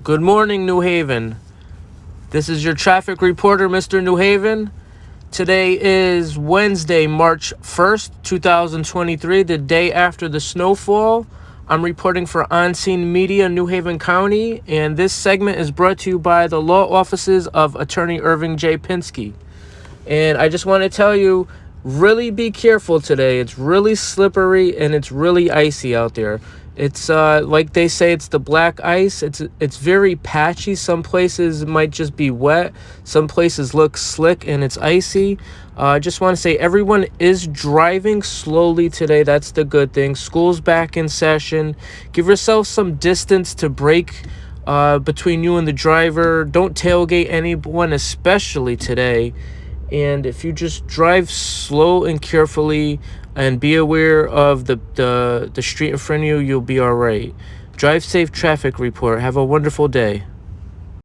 Good morning, New Haven. This is your traffic reporter, Mr. New Haven. Today is Wednesday, March 1st, 2023, the day after the snowfall. I'm reporting for OnSceneMedia, New Haven County, and this segment is brought to you by the law offices of Attorney Irving J. Pinsky. And I just want to tell you, really be careful today. It's really slippery and it's really icy out there. It's like they say, it's the black ice. It's very patchy. Some places might just be wet. Some places look slick and it's icy. I just want to say everyone is driving slowly today. That's the good thing. School's back in session. Give yourself some distance to break between you and the driver. Don't tailgate anyone, especially today. And if you just drive slow and carefully and be aware of the street in front of you, you'll be all right. Drive safe traffic report. Have a wonderful day.